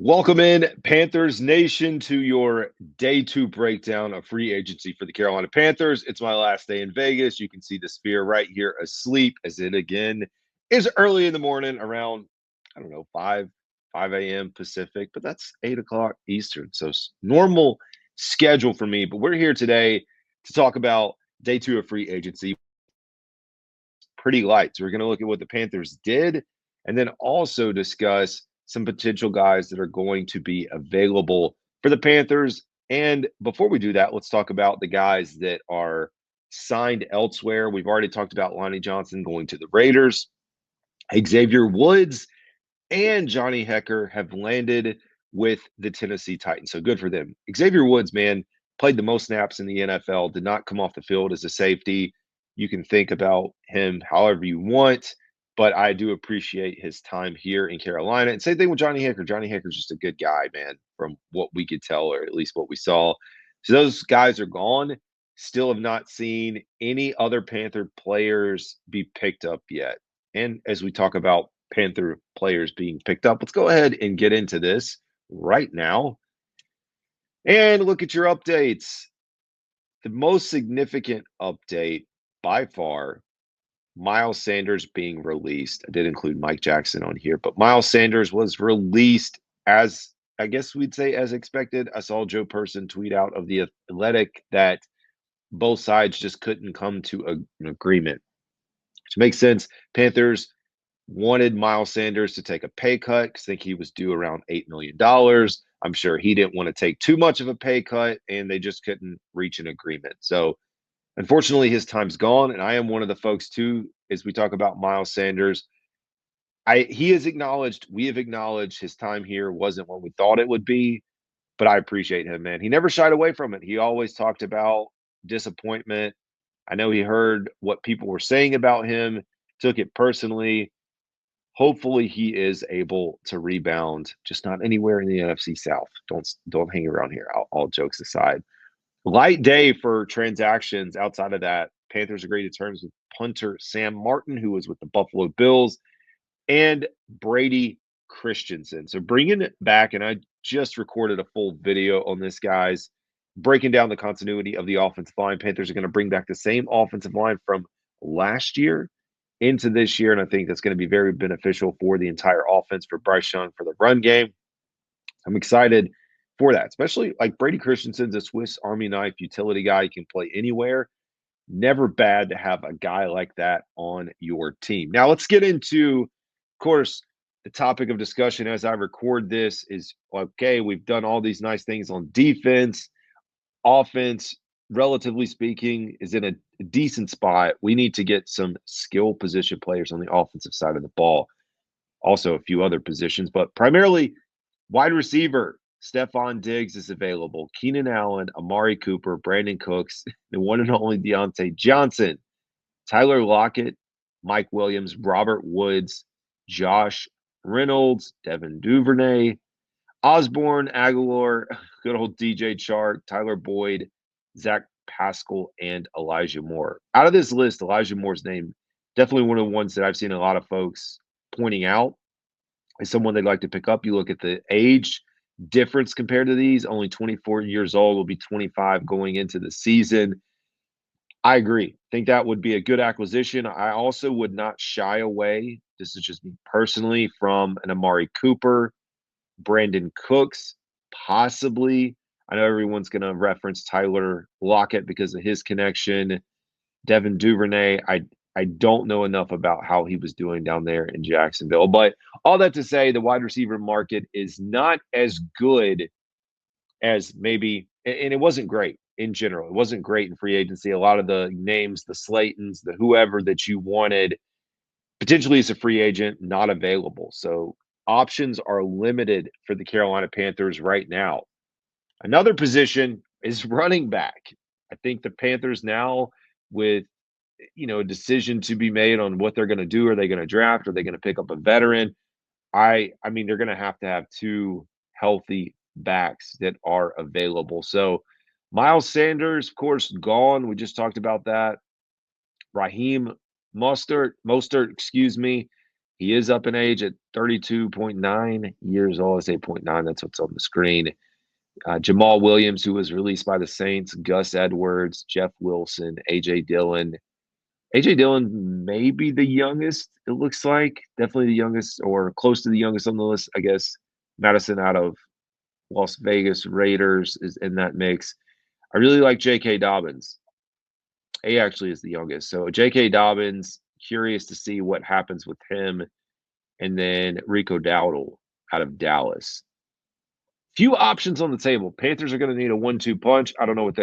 Welcome in, Panthers Nation, to your day two breakdown of free agency for the Carolina Panthers. It's my last day in Vegas. You can see the sphere right here asleep, as it again is early in the morning, around, I don't know, 5 a.m. Pacific, but that's 8 o'clock Eastern. So normal schedule for me. But we're here today to talk about day two of free agency. Pretty light. So we're going to look at what the Panthers did and then also discuss some potential guys that are going to be available for the Panthers. And before we do that, let's talk about the guys that are signed elsewhere. We've already talked about Lonnie Johnson going to the Raiders. Xavier Woods and Johnny Hecker have landed with the Tennessee Titans. So good for them. Xavier Woods, man, played the most snaps in the NFL, did not come off the field as a safety. You can think about him however you want, but I do appreciate his time here in Carolina. And same thing with Johnny Hecker. Johnny Hecker's just a good guy, man, from what we could tell, or at least what we saw. So those guys are gone. Still have not seen any other Panther players be picked up yet. And as we talk about Panther players being picked up, let's go ahead and get into this right now and look at your updates. The most significant update by far, Miles Sanders being released. I did include Mike Jackson on here, but Miles Sanders was released as, I guess we'd say, as expected. I saw Joe Person tweet out of The Athletic that both sides just couldn't come to an agreement, which makes sense. Panthers wanted Miles Sanders to take a pay cut because I think he was due around $8 million. I'm sure he didn't want to take too much of a pay cut, and they just couldn't reach an agreement. So unfortunately, his time's gone, and I am one of the folks too, as we talk about Miles Sanders. We have acknowledged his time here wasn't what we thought it would be, but I appreciate him, man. He never shied away from it. He always talked about disappointment. I know he heard what people were saying about him, took it personally. Hopefully he is able to rebound, just not anywhere in the NFC South. Don't hang around here. All jokes aside. Light day for transactions outside of that. Panthers agreed to terms with punter Sam Martin, who was with the Buffalo Bills, and Brady Christensen. So bringing it back, and I just recorded a full video on this, guys, breaking down the continuity of the offensive line. Panthers are going to bring back the same offensive line from last year into this year, and I think that's going to be very beneficial for the entire offense, for Bryce Young, for the run game. I'm excited for that, especially like Brady Christensen's a Swiss Army knife utility guy. He can play anywhere. Never bad to have a guy like that on your team. Now let's get into, of course, the topic of discussion as I record this is, okay, we've done all these nice things on defense. Offense, relatively speaking, is in a decent spot. We need to get some skill position players on the offensive side of the ball. Also a few other positions, but primarily wide receiver. Stephon Diggs is available. Keenan Allen, Amari Cooper, Brandon Cooks, the one and only Deontay Johnson, Tyler Lockett, Mike Williams, Robert Woods, Josh Reynolds, Devin Duvernay, Osborne, Aguilar, good old DJ Chark, Tyler Boyd, Zach Pascal, and Elijah Moore. Out of this list, Elijah Moore's name, definitely one of the ones that I've seen a lot of folks pointing out is someone they'd like to pick up. You look at the age difference compared to these, only 24 years old, will be 25 going into the season. I agree. Think that would be a good acquisition. I also would not shy away, this is just me personally, from an Amari Cooper, Brandon Cooks, possibly. I know everyone's going to reference Tyler Lockett because of his connection. Devin Duvernay, I don't know enough about how he was doing down there in Jacksonville. But all that to say, the wide receiver market is not as good as maybe, and it wasn't great in general. It wasn't great in free agency. A lot of the names, the Slaytons, the whoever that you wanted, potentially as a free agent, not available. So options are limited for the Carolina Panthers right now. Another position is running back. I think the Panthers now, with a decision to be made on what they're going to do. Are they going to draft? Are they going to pick up a veteran? I mean, they're going to have two healthy backs that are available. So Miles Sanders, of course, gone. We just talked about that. Raheem Mostert, excuse me. He is up in age at 32.9 years old. I say point 0.9, that's what's on the screen. Jamal Williams, who was released by the Saints, Gus Edwards, Jeff Wilson, A.J. Dillon. A.J. Dillon may be the youngest, it looks like. Definitely the youngest or close to the youngest on the list, I guess. Madison out of Las Vegas Raiders is in that mix. I really like J.K. Dobbins. He actually is the youngest. So J.K. Dobbins, curious to see what happens with him. And then Rico Dowdle out of Dallas. Few options on the table. Panthers are going to need a 1-2 punch. I don't know what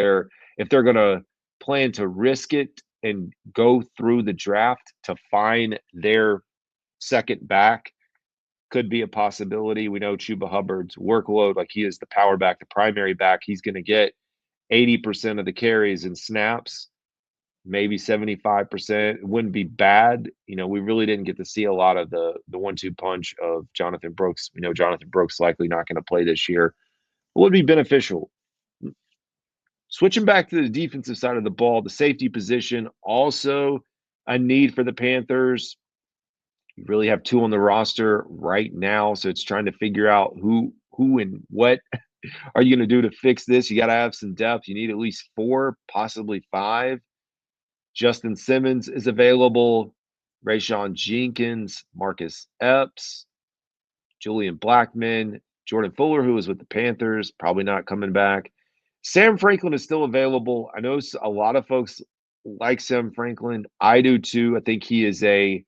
if they're going to plan to risk it and go through the draft to find their second back. Could be a possibility. We know Chuba Hubbard's workload, like he is the power back, the primary back. He's going to get 80% of the carries and snaps, maybe 75%. It wouldn't be bad. We really didn't get to see a lot of the 1-2 punch of Jonathan Brooks. We know Jonathan Brooks likely not going to play this year. It would be beneficial. Switching back to the defensive side of the ball, the safety position, also a need for the Panthers. You really have two on the roster right now, so it's trying to figure out who and what are you going to do to fix this. You got to have some depth. You need at least 4, possibly 5. Justin Simmons is available. Rayshawn Jenkins, Marcus Epps, Julian Blackman, Jordan Fuller, who was with the Panthers, probably not coming back. Sam Franklin is still available. I know a lot of folks like Sam Franklin. I do too. I think he is a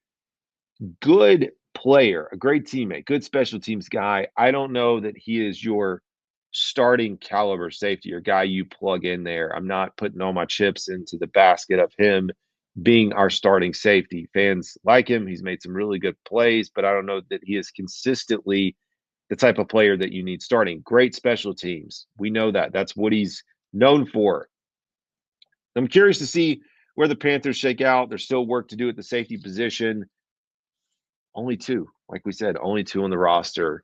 good player, a great teammate, good special teams guy. I don't know that he is your starting caliber safety or guy you plug in there. I'm not putting all my chips into the basket of him being our starting safety. Fans like him. He's made some really good plays, but I don't know that he is consistently the type of player that you need starting. Great special teams. We know that. That's what he's known for. I'm curious to see where the Panthers shake out. There's still work to do at the safety position. Only 2. Like we said, only 2 on the roster.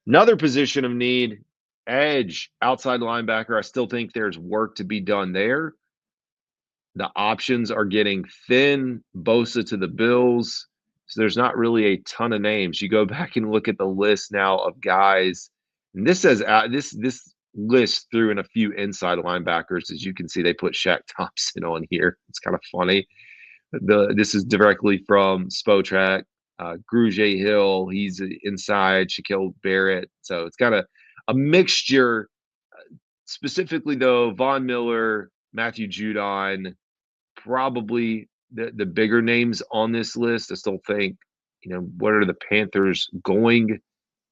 Another position of need, edge, outside linebacker. I still think there's work to be done there. The options are getting thin. Bosa to the Bills. So there's not really a ton of names. You go back and look at the list now of guys, and this says this list threw in a few inside linebackers. As you can see, they put Shaq Thompson on here. It's kind of funny. This is directly from Spotrac. Grugier Hill, he's inside. Shaquille Barrett. So it's got a mixture. Specifically, though, Von Miller, Matthew Judon, probably the bigger names on this list. I still think, what are the Panthers going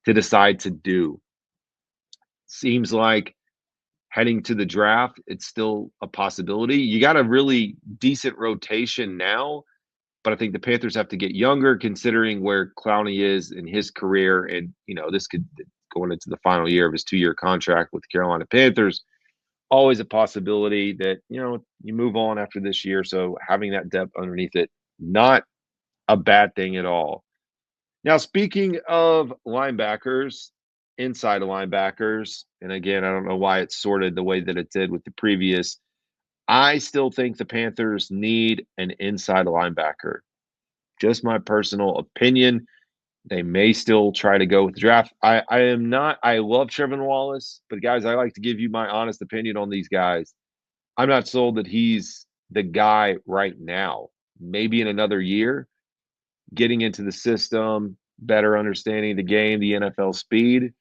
to decide to do? Seems like heading to the draft, it's still a possibility. You got a really decent rotation now, but I think the Panthers have to get younger considering where Clowney is in his career. And, this could going into the final year of his 2-year contract with the Carolina Panthers. Always a possibility that, you move on after this year. So having that depth underneath it, not a bad thing at all. Now, speaking of linebackers, inside linebackers, and again, I don't know why it sorted the way that it did with the previous. I still think the Panthers need an inside linebacker. Just my personal opinion. They may still try to go with the draft. I am not. I love Trevin Wallace, but guys, I like to give you my honest opinion on these guys. I'm not sold that he's the guy right now. Maybe in another year, getting into the system, better understanding the game, the NFL speed.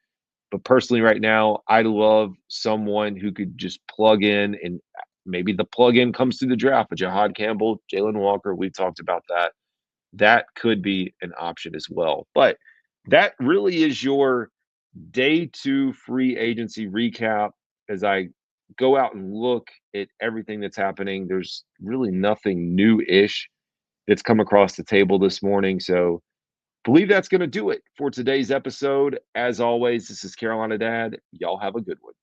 But personally, right now, I love someone who could just plug in, and maybe the plug in comes through the draft. But Jahad Campbell, Jalen Walker, we've talked about that. That could be an option as well. But that really is your day 2 free agency recap. As I go out and look at everything that's happening, there's really nothing new-ish that's come across the table this morning. So believe that's going to do it for today's episode. As always, this is Carolina Dad. Y'all have a good one.